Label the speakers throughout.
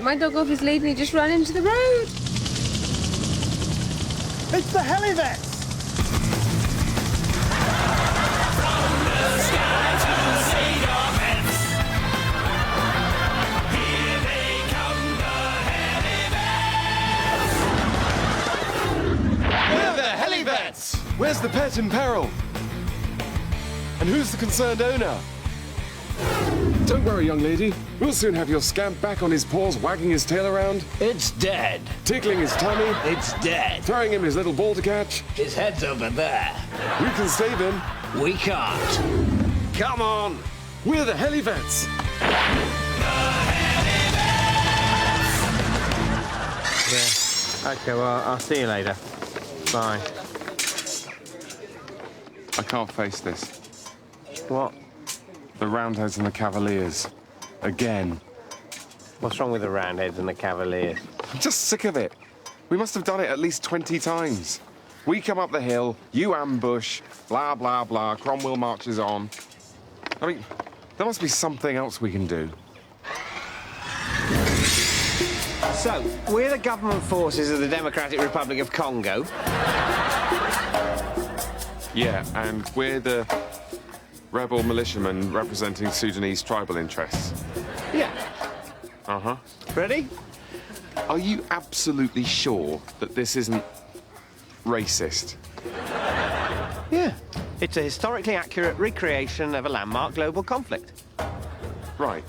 Speaker 1: let my dog off his lead and he just ran into the road.
Speaker 2: It's the helivets!
Speaker 3: From the sky to say your bets. Here they come, the helivets.
Speaker 4: We're the helivets! Where's the pet in peril? And who's the concerned owner? Don't worry, young lady. We'll soon have your scamp back on his paws, wagging his tail around.
Speaker 5: It's dead.
Speaker 4: Tickling his tummy.
Speaker 5: It's dead.
Speaker 4: Throwing him his little ball to catch.
Speaker 5: His head's over there.
Speaker 4: We can save him.
Speaker 5: We can't.
Speaker 4: Come on! We're the helivets!
Speaker 6: Yeah. OK, well, I'll see you later. Bye.
Speaker 4: I can't face this.
Speaker 6: What?
Speaker 4: The Roundheads and the Cavaliers. Again.
Speaker 6: What's wrong with the Roundheads and the Cavaliers?
Speaker 4: I'm just sick of it. We must have done it at least 20 times. We come up the hill, you ambush, blah, blah, blah, Cromwell marches on. I mean, there must be something else we can do.
Speaker 6: So, we're the government forces of the Democratic Republic of Congo.
Speaker 4: Yeah, and we're the rebel militiamen representing Sudanese tribal interests.
Speaker 6: Yeah.
Speaker 4: Uh-huh.
Speaker 6: Ready?
Speaker 4: Are you absolutely sure that this isn't racist?
Speaker 6: Yeah. It's a historically accurate recreation of a landmark global conflict.
Speaker 4: Right.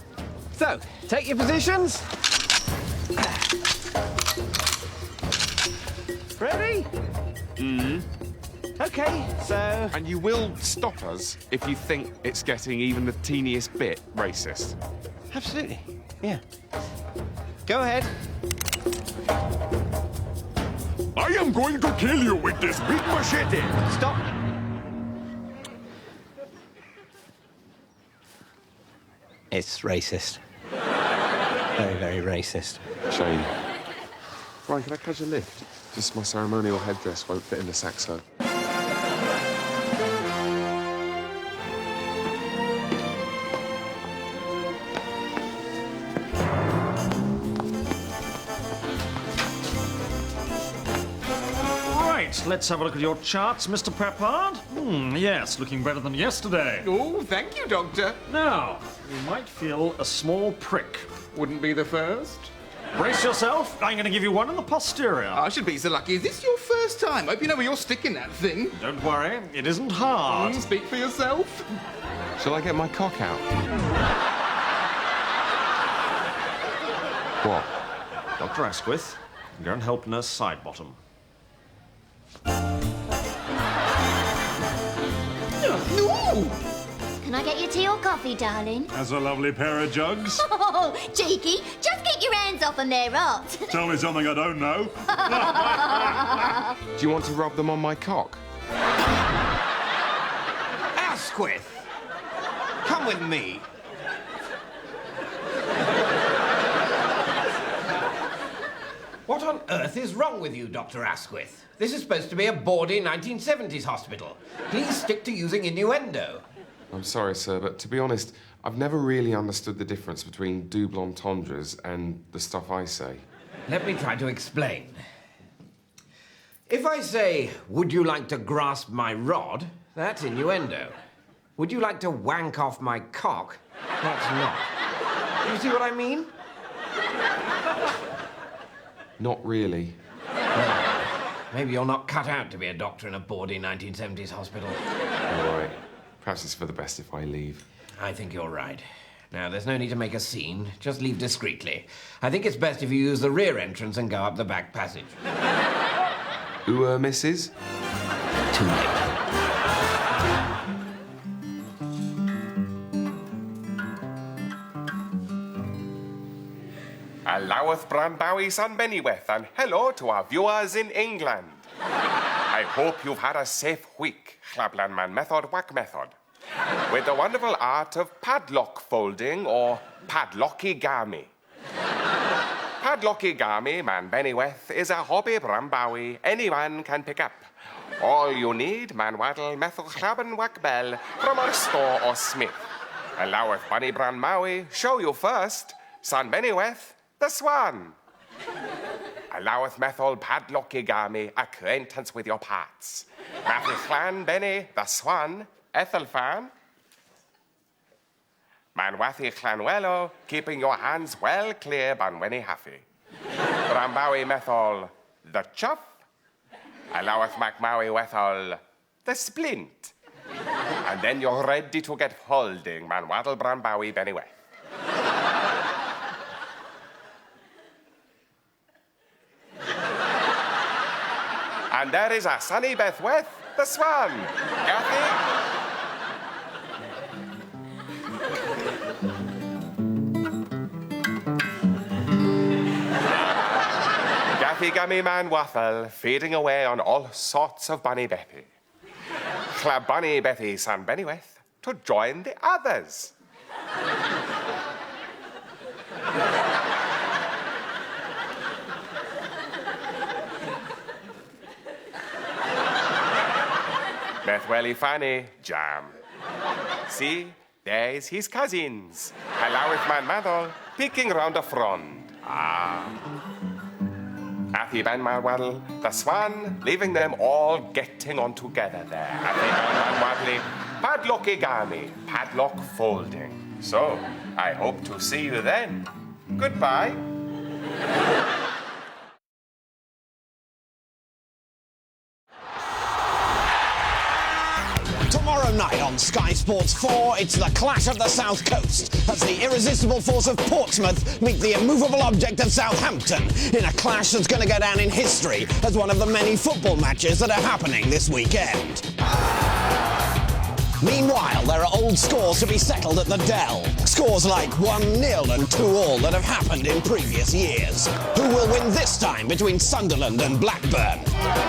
Speaker 6: So, take your positions. Ready?
Speaker 4: Mm-hmm.
Speaker 6: OK, so...
Speaker 4: And you will stop us if you think it's getting even the teeniest bit racist.
Speaker 6: Absolutely, yeah. Go ahead.
Speaker 4: I am going to kill you with this big machete!
Speaker 6: Stop. It's racist. Very, very racist.
Speaker 4: Shame. Ryan, can I catch a lift? Just my ceremonial headdress won't fit in the saxo.
Speaker 2: Let's have a look at your charts, Mr. Peppard. Yes, looking better than yesterday.
Speaker 7: Oh, thank you, Doctor.
Speaker 2: Now, you might feel a small prick.
Speaker 7: Wouldn't be the first.
Speaker 2: Brace yourself. I'm going to give you one in the posterior.
Speaker 7: I should be so lucky. Is this your first time? Hope you know where you're sticking that thing.
Speaker 2: Don't worry, it isn't hard.
Speaker 7: Speak for yourself.
Speaker 4: Shall I get my cock out? What?
Speaker 2: Dr. Asquith, go and help Nurse Sidebottom.
Speaker 7: No!
Speaker 8: Can I get you tea or coffee, darling?
Speaker 9: Has a lovely pair of jugs.
Speaker 8: Oh, cheeky. Just keep your hands off them, they're hot.
Speaker 9: Tell me something I don't know.
Speaker 4: Do you want to rub them on my cock?
Speaker 5: Asquith! Come with me. What on earth is wrong with you, Dr. Asquith? This is supposed to be a bawdy 1970s hospital. Please stick to using innuendo.
Speaker 4: I'm sorry, sir, but to be honest, I've never really understood the difference between double entendres and the stuff I say.
Speaker 5: Let me try to explain. If I say, would you like to grasp my rod, that's innuendo. Would you like to wank off my cock? That's not. You see what I mean?
Speaker 4: Not really.
Speaker 5: Maybe you're not cut out to be a doctor in a bawdy 1970s hospital.
Speaker 4: All right. Perhaps it's for the best if I leave.
Speaker 5: I think you're right. Now, there's no need to make a scene. Just leave discreetly. I think it's best if you use the rear entrance and go up the back passage.
Speaker 4: Missus?
Speaker 5: Too late.
Speaker 4: Alloweth Branbowie San Bennyweth, and hello to our viewers in England. I hope you've had a safe week, Chlablanman method, whack method. With the wonderful art of padlock folding or padlockigami. Padlockigami, man Bennyweth, is a hobby Branbowie anyone can pick up. All you need, man waddle, method chlaban whack bell from our store or smith. Alloweth Bunny Branbowie show you first, San Bennyweth, the swan. Alloweth method Padlockigami acquaintance with your parts. Mathiclan Benny, the swan, Ethelfan. Manwathi Clanwello, keeping your hands well clear Banweni Haffy. Brambawi method, the chuff. Alloweth Macmawi wethol, the splint. And then you're ready to get holding, Manwaddle Brambawi Bennyweth. And there is a sunny Bethweth, the swan. Gathy? Gathigami man waffle, feeding away on all sorts of bunny Bethy. Clab bunny Bethy son Bennyweth to join the others. Methwelly Fanny, jam. See, there's his cousins. Alloweth man Madol, peeking round a frond. Ah. Athy Ben Malwaddle, the swan, leaving them all getting on together there. Athy Ben Malwaddle, Padlockigami, padlock folding. So, I hope to see you then. Goodbye.
Speaker 10: Tomorrow night on Sky Sports 4, it's the clash of the South Coast as the irresistible force of Portsmouth meet the immovable object of Southampton in a clash that's going to go down in history as one of the many football matches that are happening this weekend. Meanwhile, there are old scores to be settled at the Dell. Scores like 1-0 and 2-2 that have happened in previous years. Who will win this time between Sunderland and Blackburn?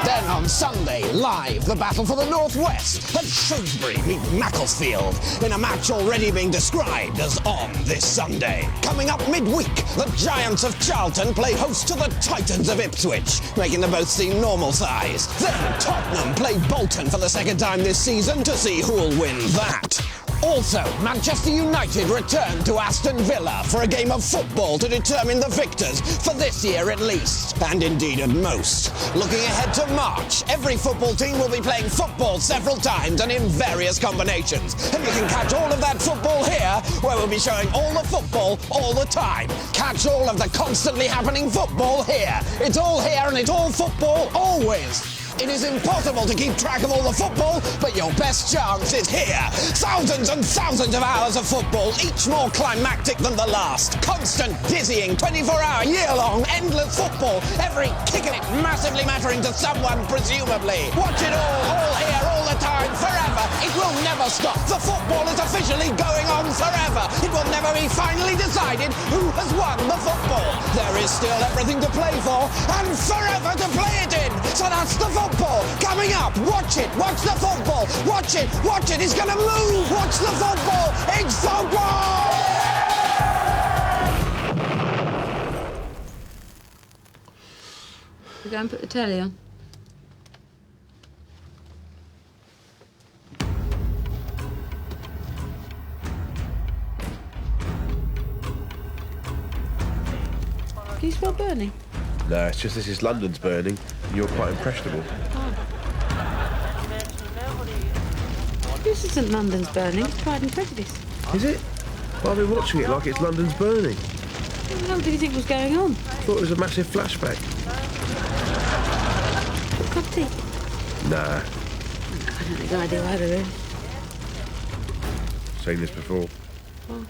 Speaker 10: Then on Sunday, live, the battle for the North West at Shrewsbury meet Macclesfield in a match already being described as on this Sunday. Coming up midweek, the Giants of Charlton play host to the Titans of Ipswich, making them both seem normal size. Then Tottenham play Bolton for the second time this season to see who'll win that. Also, Manchester United return to Aston Villa for a game of football to determine the victors for this year at least, and indeed at most. Looking ahead to March, every football team will be playing football several times and in various combinations. And you can catch all of that football here, where we'll be showing all the football all the time. Catch all of the constantly happening football here. It's all here and it's all football always. It is impossible to keep track of all the football, but your best chance is here. Thousands and thousands of hours of football, each more climactic than the last. Constant, dizzying, 24-hour, year-long, endless football. Every kick of it massively mattering to someone, presumably. Watch it all here, all the time, forever. It will never stop. The football is officially going on forever. It will never be finally decided who has won the football. There is still everything to play for, and forever to play it in. So that's the football coming up. Watch it, watch the football. Watch it, it's gonna move. Watch the football. It's football!
Speaker 1: We go and put the telly on. Can you smell burning?
Speaker 11: No, it's just this is London's burning, and you're quite impressionable.
Speaker 1: This isn't London's burning, it's Pride and Prejudice.
Speaker 11: Is it? Well, I've been watching it like it's London's burning.
Speaker 1: What the hell did you think was going on?
Speaker 11: I thought it was a massive flashback.
Speaker 1: Cup of tea?
Speaker 11: Nah.
Speaker 1: I don't think I do either, really.
Speaker 11: Seen this before.
Speaker 1: Oh.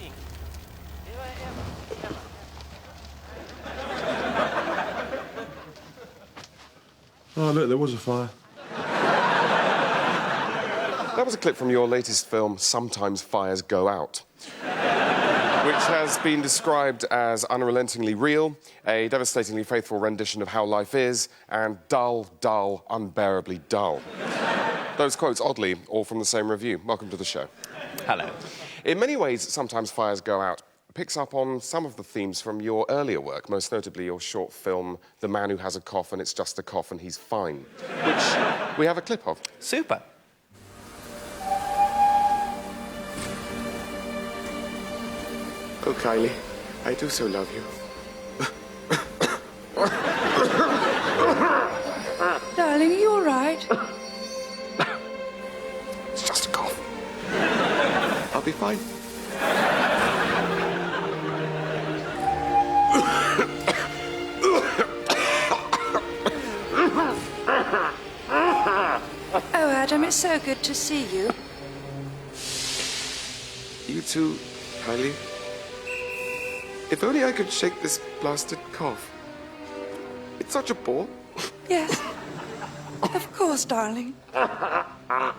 Speaker 9: Oh, look, there was a fire.
Speaker 4: That was a clip from your latest film, Sometimes Fires Go Out, which has been described as unrelentingly real, a devastatingly faithful rendition of how life is, and dull, dull, unbearably dull. Those quotes, oddly, all from the same review. Welcome to the show.
Speaker 6: Hello.
Speaker 4: In many ways, Sometimes Fires Go Out picks up on some of the themes from your earlier work, most notably your short film, The Man Who Has a Cough and It's Just a Cough and He's Fine, which we have a clip of.
Speaker 6: Super.
Speaker 4: Oh, Kylie, I do so love you.
Speaker 12: Darling, are you all right?
Speaker 4: It's just a cough. I'll be fine.
Speaker 12: Oh, Adam, it's so good to see you.
Speaker 4: You too, Kylie. If only I could shake this blasted cough. It's such a bore.
Speaker 12: Yes. Of course, darling. Adam.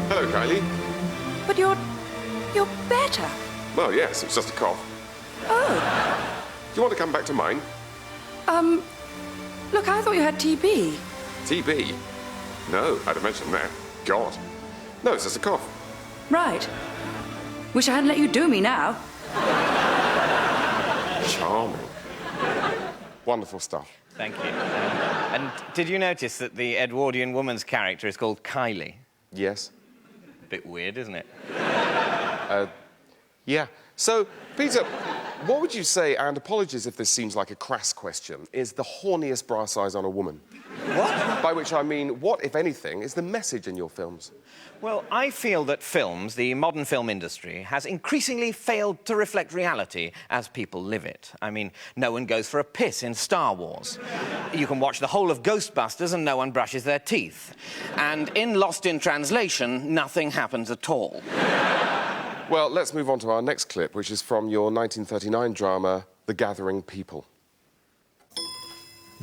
Speaker 4: Hello, Kylie.
Speaker 12: But you're better.
Speaker 4: Well, yes, it's just a cough.
Speaker 12: Oh.
Speaker 4: Do you want to come back to mine?
Speaker 12: Look, I thought you had TB.
Speaker 4: TB? No, I'd have mentioned that. God. No, it's just a cough.
Speaker 12: Right. Wish I hadn't let you do me now.
Speaker 4: Charming. Wonderful stuff.
Speaker 6: Thank you. And did you notice that the Edwardian woman's character is called Kylie?
Speaker 4: Yes.
Speaker 6: Bit weird, isn't it?
Speaker 4: Yeah. So, Peter, what would you say, and apologies if this seems like a crass question, is the horniest bra size on a woman?
Speaker 6: What?
Speaker 4: By which I mean, what, if anything, is the message in your films?
Speaker 6: Well, I feel that films, the modern film industry, has increasingly failed to reflect reality as people live it. I mean, no one goes for a piss in Star Wars. You can watch the whole of Ghostbusters and no one brushes their teeth. And in Lost in Translation, nothing happens at all.
Speaker 4: Well, let's move on to our next clip, which is from your 1939 drama, The Gathering People.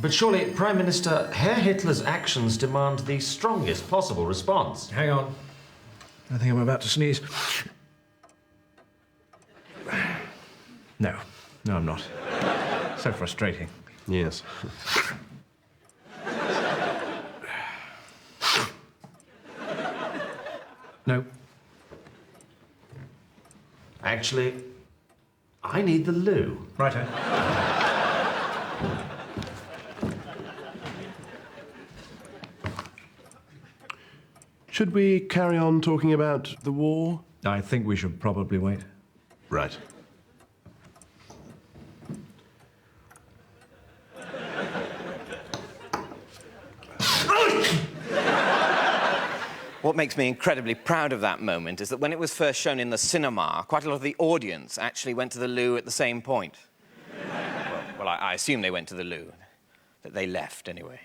Speaker 2: But surely, Prime Minister, Herr Hitler's actions demand the strongest possible response.
Speaker 13: Hang on. I think I'm about to sneeze. No, I'm not. So frustrating.
Speaker 11: Yes.
Speaker 13: No.
Speaker 2: Actually, I need the loo.
Speaker 13: Righto.
Speaker 9: Should we carry on talking about the war?
Speaker 13: I think we should probably wait.
Speaker 9: Right.
Speaker 6: What makes me incredibly proud of that moment is that when it was first shown in the cinema, quite a lot of the audience actually went to the loo at the same point. Well, I assume they went to the loo. That they left, anyway.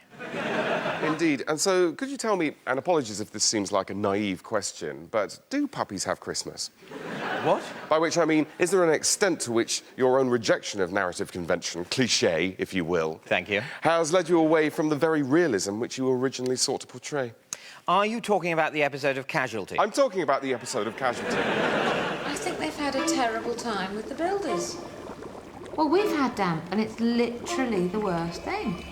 Speaker 4: Indeed. And so, could you tell me, and apologies if this seems like a naive question, but do puppies have Christmas?
Speaker 6: What?
Speaker 4: By which I mean, is there an extent to which your own rejection of narrative convention, cliché, if you will,
Speaker 6: thank you,
Speaker 4: has led you away from the very realism which you originally sought to portray?
Speaker 6: Are you talking about the episode of Casualty?
Speaker 4: I'm talking about the episode of Casualty.
Speaker 1: I think they've had a terrible time with the builders. Well, we've had damp, and it's literally the worst thing.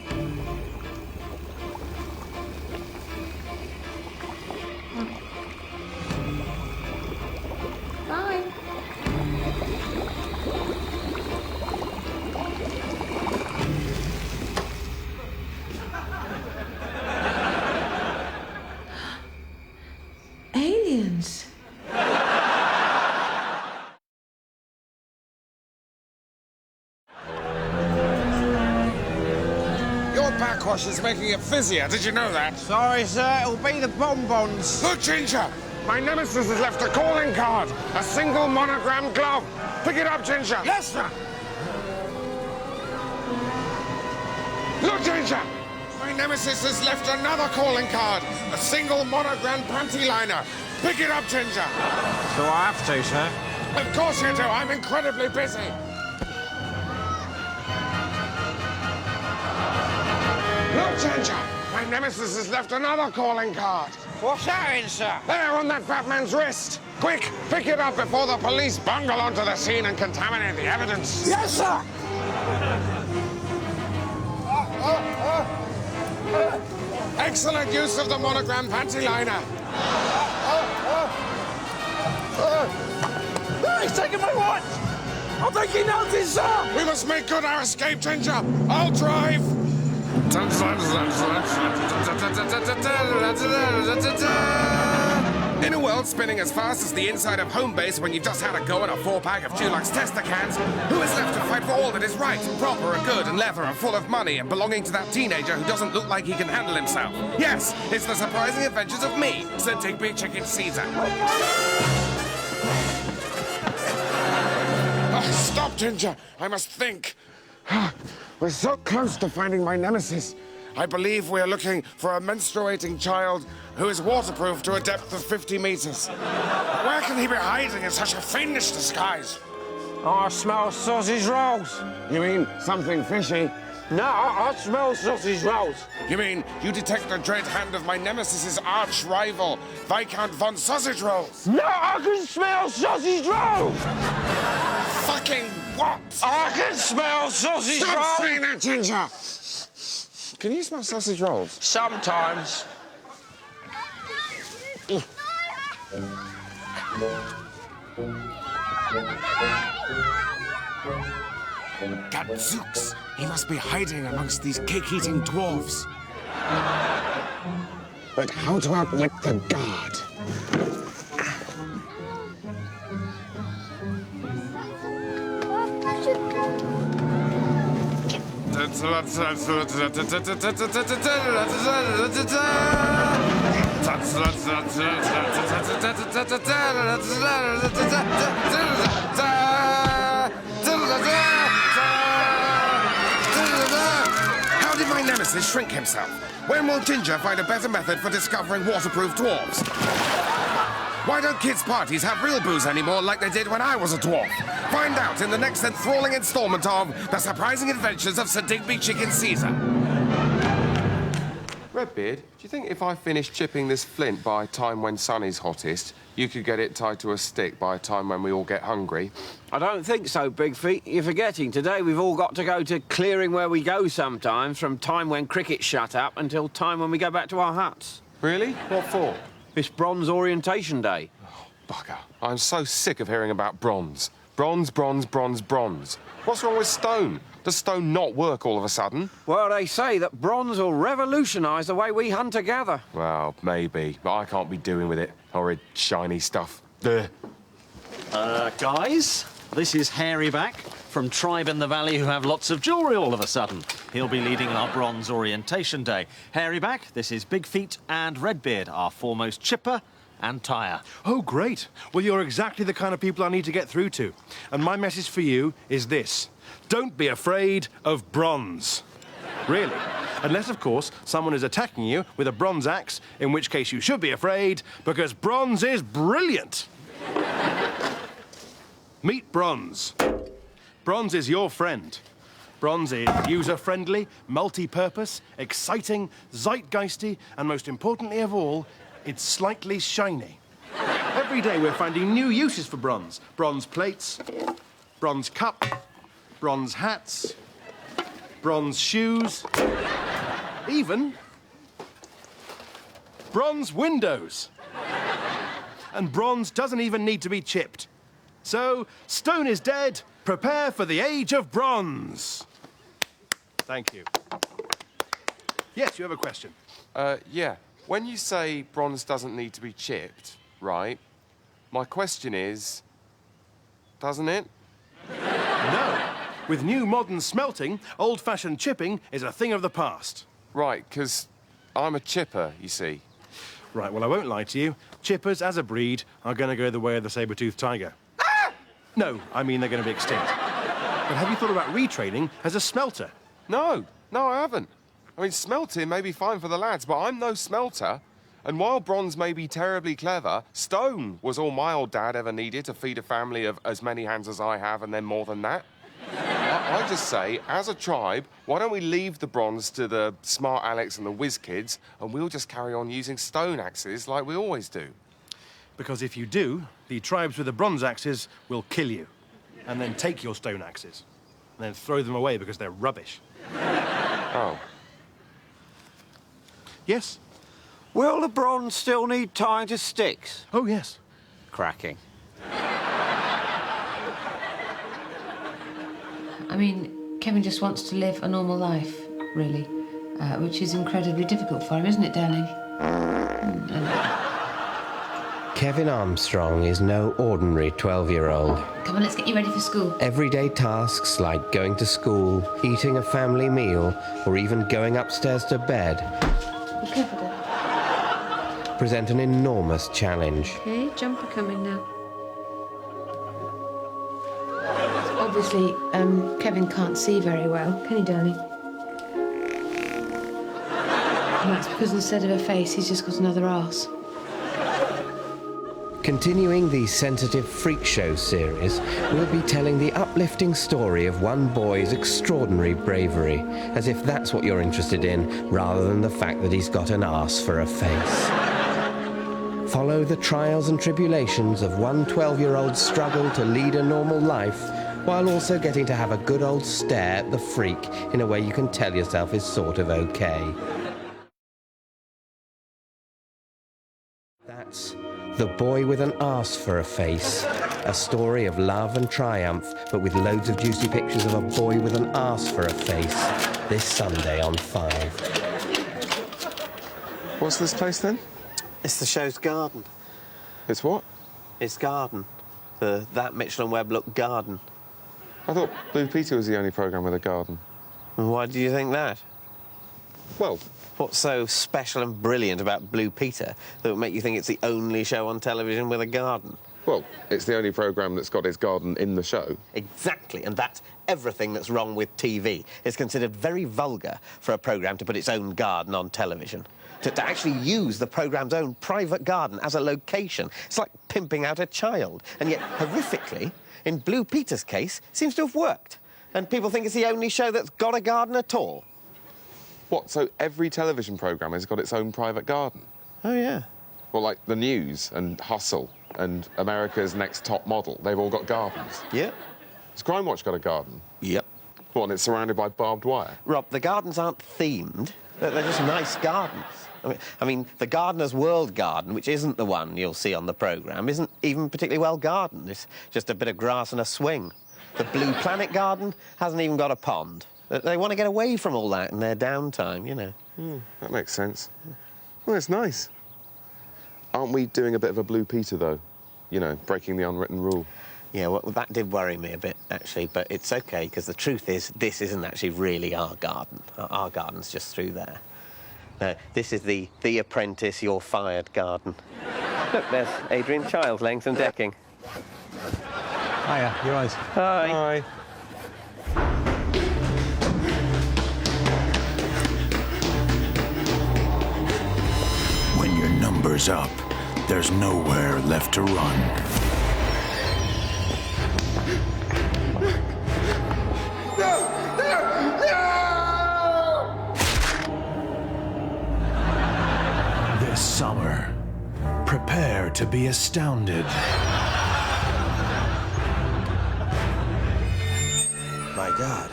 Speaker 1: Bye. Aliens.
Speaker 14: Your backwash is making it fizzier, did you know that? Sorry, sir, it'll be the bonbons.
Speaker 4: Look, Ginger! My nemesis has left a calling card. A single monogrammed glove. Pick it up, Ginger.
Speaker 14: Yes, sir.
Speaker 4: Look, Ginger!
Speaker 14: My nemesis has left another calling card. A single monogrammed panty liner. Pick it up, Ginger. So I have to, sir? Of course you do. I'm incredibly busy.
Speaker 4: Look, Ginger! My nemesis has left another calling card.
Speaker 14: What's that in, sir?
Speaker 4: There, on that Batman's wrist. Quick, pick it up before the police bungle onto the scene and contaminate the evidence.
Speaker 14: Yes, sir.
Speaker 4: Excellent use of the monogram panty liner.
Speaker 14: He's taking my watch! I think he knows it, sir! We must make good our escape, Ginger! I'll drive! In a world spinning as fast as the inside of home base when you've just had a go at a 4-pack of Dulux tester cans, who is left to fight for all that is right, proper and good and leather and full of money and belonging to that teenager who doesn't look like he can handle himself? Yes, it's the surprising adventures of me, Sir Digby Chicken-Caesar. Stop, Ginger! I must think. We're so close to finding my nemesis. I believe we are looking for a menstruating child who is waterproof to a depth of 50 meters. Where can he be hiding in such a fiendish disguise?
Speaker 15: I smell sausage rolls.
Speaker 14: You mean something fishy?
Speaker 15: No, I smell sausage rolls.
Speaker 14: You mean you detect the dread hand of my nemesis's arch rival, Viscount von Sausage Rolls?
Speaker 15: No, I can smell sausage rolls.
Speaker 14: Fucking what?
Speaker 15: I can smell sausage rolls.
Speaker 14: Stop saying that, Ginger. Can you smell sausage rolls?
Speaker 15: Sometimes.
Speaker 14: Gadzooks! He must be hiding amongst these cake-eating dwarves. But how to outwit the guard? How did my nemesis shrink himself? When will Ginger find a better method for discovering waterproof dwarves? Why don't kids' parties have real booze anymore like they did when I was a dwarf? Find out in the next enthralling installment of The Surprising Adventures of Sir Digby Chicken-Caesar. Redbeard, do you think if I finish chipping this flint by a time when sun is hottest, you could get it tied to a stick by a time when we all get hungry?
Speaker 5: I don't think so, Big Feet. You're forgetting. Today we've all got to go to clearing where we go sometimes, from time when cricket shut up until time when we go back to our huts.
Speaker 14: Really? What for?
Speaker 5: It's Bronze Orientation Day.
Speaker 14: Oh, bugger. I'm so sick of hearing about bronze. Bronze, bronze, bronze, bronze. What's wrong with stone? Does stone not work all of a sudden?
Speaker 5: Well, they say that bronze will revolutionise the way we hunt together.
Speaker 14: Well, maybe, but I can't be doing with it. Horrid, shiny stuff. Ugh.
Speaker 2: Guys, this is Hairy Back from Tribe in the Valley who have lots of jewellery all of a sudden. He'll be leading our Bronze Orientation Day. Hairy Back, this is Big Feet and Redbeard, our foremost chipper and tire.
Speaker 9: Oh, great. Well, you're exactly the kind of people I need to get through to. And my message for you is this. Don't be afraid of bronze. Really. Unless, of course, someone is attacking you with a bronze axe, in which case you should be afraid, because bronze is brilliant. Meet bronze. Bronze is your friend. Bronze is user-friendly, multi-purpose, exciting, zeitgeisty, and most importantly of all, it's slightly shiny. Every day we're finding new uses for bronze. Bronze plates, bronze cup, bronze hats, bronze shoes, even bronze windows. And bronze doesn't even need to be chipped. So, stone is dead, prepare for the age of bronze. Thank you. Yes, you have a question?
Speaker 14: Yeah. When you say bronze doesn't need to be chipped, right, my question is, doesn't it?
Speaker 9: No. With new modern smelting, old-fashioned chipping is a thing of the past.
Speaker 14: Right, because I'm a chipper, you see.
Speaker 9: Right, well, I won't lie to you. Chippers, as a breed, are going to go the way of the saber-toothed tiger. Ah! No, I mean they're going to be extinct. But have you thought about retraining as a smelter?
Speaker 14: No, I haven't. I mean, smelting may be fine for the lads, but I'm no smelter. And while bronze may be terribly clever, stone was all my old dad ever needed to feed a family of as many hands as I have and then more than that. I just say, as a tribe, why don't we leave the bronze to the smart Alex and the whiz kids, and we'll just carry on using stone axes like we always do?
Speaker 9: Because if you do, the tribes with the bronze axes will kill you, and then take your stone axes, and then throw them away because they're rubbish.
Speaker 14: Oh.
Speaker 9: Yes?
Speaker 5: Will the bronze still need tying to sticks?
Speaker 9: Oh, yes.
Speaker 5: Cracking.
Speaker 1: I mean, Kevin just wants to live a normal life, really, which is incredibly difficult for him, isn't it, darling?
Speaker 5: Kevin Armstrong is no ordinary 12-year-old.
Speaker 1: Come on, let's get you ready for school.
Speaker 5: Everyday tasks like going to school, eating a family meal, or even going upstairs to bed
Speaker 1: Be careful, Dad.
Speaker 5: present an enormous challenge.
Speaker 1: Okay, jumper coming now. Obviously, Kevin can't see very well, can he, darling? And that's because instead of a face, he's just got another arse.
Speaker 5: Continuing the sensitive freak show series, we'll be telling the uplifting story of one boy's extraordinary bravery, as if that's what you're interested in, rather than the fact that he's got an arse for a face. Follow the trials and tribulations of one 12-year-old's struggle to lead a normal life, while also getting to have a good old stare at the freak in a way you can tell yourself is sort of okay. That's The Boy with an Arse for a Face, a story of love and triumph, but with loads of juicy pictures of a boy with an arse for a face, this Sunday on 5.
Speaker 14: What's this place then?
Speaker 6: It's the show's garden.
Speaker 14: It's what?
Speaker 6: It's garden. That Mitchell and Webb look garden.
Speaker 14: I thought Blue Peter was the only programme with a garden.
Speaker 6: And why do you think that?
Speaker 14: Well,
Speaker 6: what's so special and brilliant about Blue Peter that would make you think it's the only show on television with a garden?
Speaker 14: Well, it's the only programme that's got its garden in the show.
Speaker 6: Exactly, and that's everything that's wrong with TV. It's considered very vulgar for a programme to put its own garden on television. To actually use the programme's own private garden as a location. It's like pimping out a child. And yet, horrifically, in Blue Peter's case, seems to have worked. And people think it's the only show that's got a garden at all.
Speaker 14: What, so every television programme has got its own private garden?
Speaker 6: Oh, yeah.
Speaker 14: Well, like The News and Hustle and America's Next Top Model, they've all got gardens.
Speaker 6: Yeah.
Speaker 14: Has Crime Watch got a garden?
Speaker 6: Yep.
Speaker 14: What, and it's surrounded by barbed wire?
Speaker 6: Rob, the gardens aren't themed. They're just nice gardens. I mean, the Gardener's World garden, which isn't the one you'll see on the programme, isn't even particularly well gardened. It's just a bit of grass and a swing. The Blue Planet garden hasn't even got a pond. They want to get away from all that in their downtime, you know.
Speaker 14: That makes sense. Well, it's nice. Aren't we doing a bit of a Blue Peter, though? You know, breaking the unwritten rule.
Speaker 6: Yeah, well, that did worry me a bit, actually, but it's OK, because the truth is, this isn't actually really our garden. Our garden's just through there. No, this is the Apprentice, You're Fired garden. Look, there's Adrian Chiles laying some decking.
Speaker 13: Hiya, you right?
Speaker 6: Hi.
Speaker 14: Hi.
Speaker 3: When your number's up, there's nowhere left to run. This summer, prepare to be astounded.
Speaker 10: My God,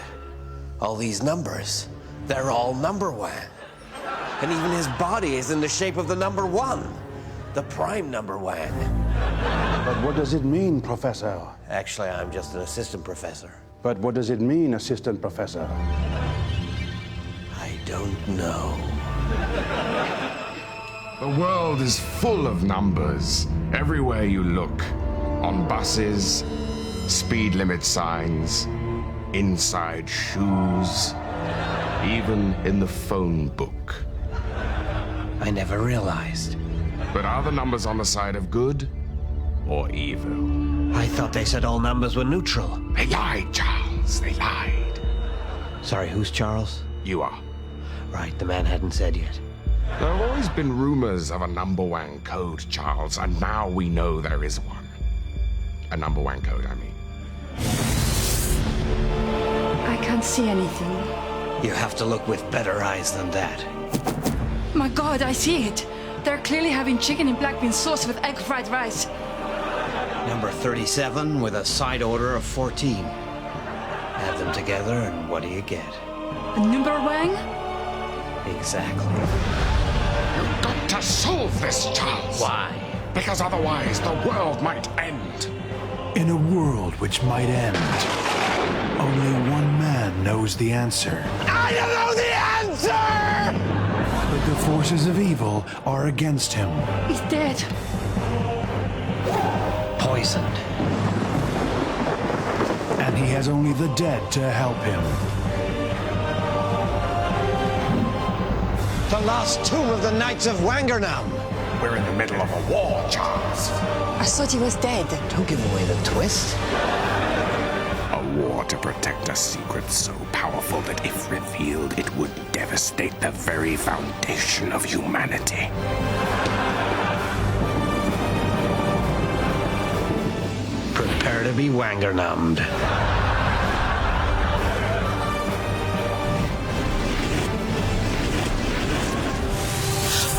Speaker 10: all these numbers, they're all number one. And even his body is in the shape of the number one, the prime number one.
Speaker 16: But what does it mean, Professor?
Speaker 10: Actually, I'm just an assistant professor.
Speaker 16: But what does it mean, assistant professor?
Speaker 10: I don't know.
Speaker 17: The world is full of numbers, everywhere you look. On buses, speed limit signs, inside shoes, even in the phone book.
Speaker 10: I never realized.
Speaker 17: But are the numbers on the side of good or evil?
Speaker 10: I thought they said all numbers were neutral.
Speaker 17: They lied, Charles, they lied.
Speaker 10: Sorry, who's Charles?
Speaker 17: You are.
Speaker 10: Right, the man hadn't said yet.
Speaker 17: There have always been rumors of a number one code, Charles, and now we know there is one. A number one code, I mean.
Speaker 12: I can't see anything.
Speaker 10: You have to look with better eyes than that.
Speaker 12: My God, I see it. They're clearly having chicken in black bean sauce with egg fried rice.
Speaker 10: Number 37 with a side order of 14. Add them together and what do you get?
Speaker 12: A number wang?
Speaker 10: Exactly.
Speaker 17: You've got to solve this, Charles.
Speaker 10: Why?
Speaker 17: Because otherwise the world might end.
Speaker 3: In a world which might end, only one knows the answer.
Speaker 15: I don't know the answer!
Speaker 3: But the forces of evil are against him.
Speaker 12: He's dead.
Speaker 5: Poisoned.
Speaker 3: And he has only the dead to help him.
Speaker 10: The last tomb of the Knights of Wangernam.
Speaker 17: We're in the middle of a war, Charles.
Speaker 12: I thought he was dead.
Speaker 5: Don't give away the twist.
Speaker 17: A war to protect a secret so powerful that if revealed, it would devastate the very foundation of humanity.
Speaker 5: Prepare to be Wangernammed.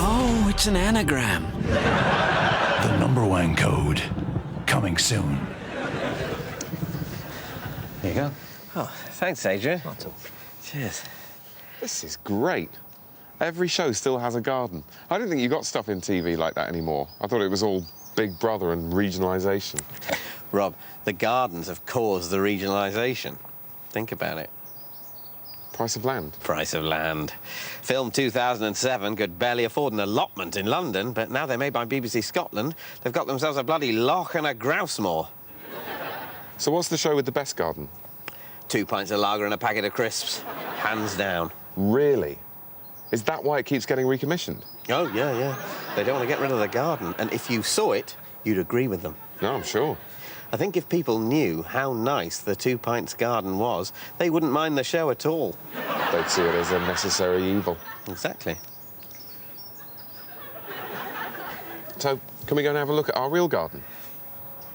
Speaker 10: Oh, it's an anagram.
Speaker 3: The number one code. Coming soon.
Speaker 5: Here you go.
Speaker 6: Oh, thanks, Adrian. Cheers.
Speaker 14: This is great. Every show still has a garden. I don't think you got stuff in TV like that anymore. I thought it was all Big Brother and regionalisation.
Speaker 6: Rob, the gardens have caused the regionalisation. Think about it.
Speaker 14: Price of land.
Speaker 6: Price of land. Film 2007 could barely afford an allotment in London, but now they're made by BBC Scotland. They've got themselves a bloody loch and a grouse moor.
Speaker 14: So what's the show with the best garden?
Speaker 6: 2 pints of lager and a packet of crisps. Hands down.
Speaker 14: Really? Is that why it keeps getting recommissioned?
Speaker 6: Oh, yeah. They don't want to get rid of the garden. And if you saw it, you'd agree with them.
Speaker 14: No, I'm sure.
Speaker 6: I think if people knew how nice the 2 pints garden was, they wouldn't mind the show at all.
Speaker 14: They'd see it as a necessary evil.
Speaker 6: Exactly.
Speaker 14: So, can we go and have a look at our real garden?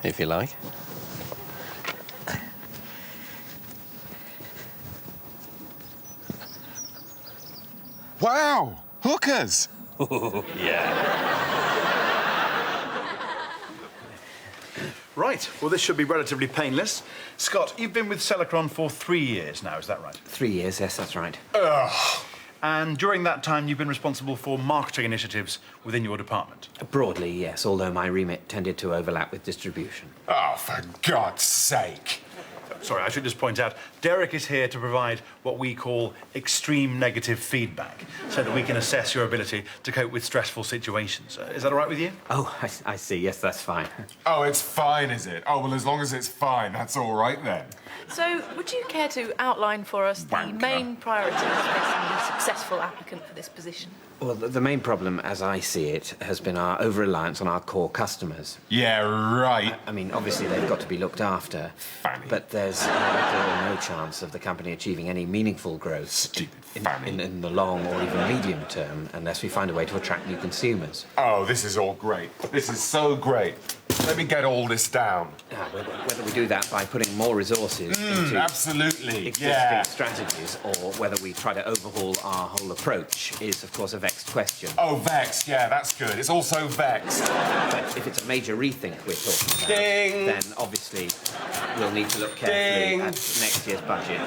Speaker 6: If you like.
Speaker 14: Wow! Hookers!
Speaker 6: Yeah.
Speaker 18: Right, well, this should be relatively painless. Scott, you've been with Celicron for 3 years now, is that right?
Speaker 5: 3 years, yes, that's right.
Speaker 18: Ugh. And during that time, you've been responsible for marketing initiatives within your department?
Speaker 5: Broadly, yes, although my remit tended to overlap with distribution.
Speaker 17: Oh, for God's sake.
Speaker 18: Sorry, I should just point out, Derek is here to provide what we call extreme negative feedback, so that we can assess your ability to cope with stressful situations. Is that all right with you?
Speaker 5: Oh, I see. Yes, that's fine.
Speaker 17: Oh, it's fine, is it? Oh, well, as long as it's fine, that's all right then.
Speaker 19: So, would you care to outline for us the main priorities facing the successful applicant for this position?
Speaker 5: Well, the main problem, as I see it, has been our over-reliance on our core customers.
Speaker 17: Yeah, right.
Speaker 5: I mean, obviously, they've got to be looked after.
Speaker 17: Fanny.
Speaker 5: But there's little or no chance of the company achieving any meaningful growth
Speaker 17: Stupid Fanny.
Speaker 5: in the long or even medium term unless we find a way to attract new consumers.
Speaker 17: Oh, this is all great. This is so great. Let me get all this down.
Speaker 5: Whether we do that by putting more resources into
Speaker 17: absolutely,
Speaker 5: existing strategies or whether we try to overhaul our whole approach is, of course, a vexed question.
Speaker 17: Oh, vexed, yeah, that's good. It's also vexed.
Speaker 5: But if it's a major rethink we're talking about,
Speaker 17: Ding.
Speaker 5: then obviously we'll need to look carefully at next year's budget.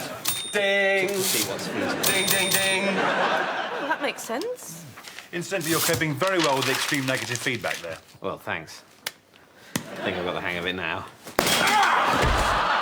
Speaker 17: Ding!
Speaker 5: To see what's feasible.
Speaker 17: Ding, ding, ding!
Speaker 19: Well, that makes sense.
Speaker 18: Incidentally, you're coping very well with the extreme negative feedback there.
Speaker 5: Well, thanks. I think I've got the hang of it now.
Speaker 17: Ah!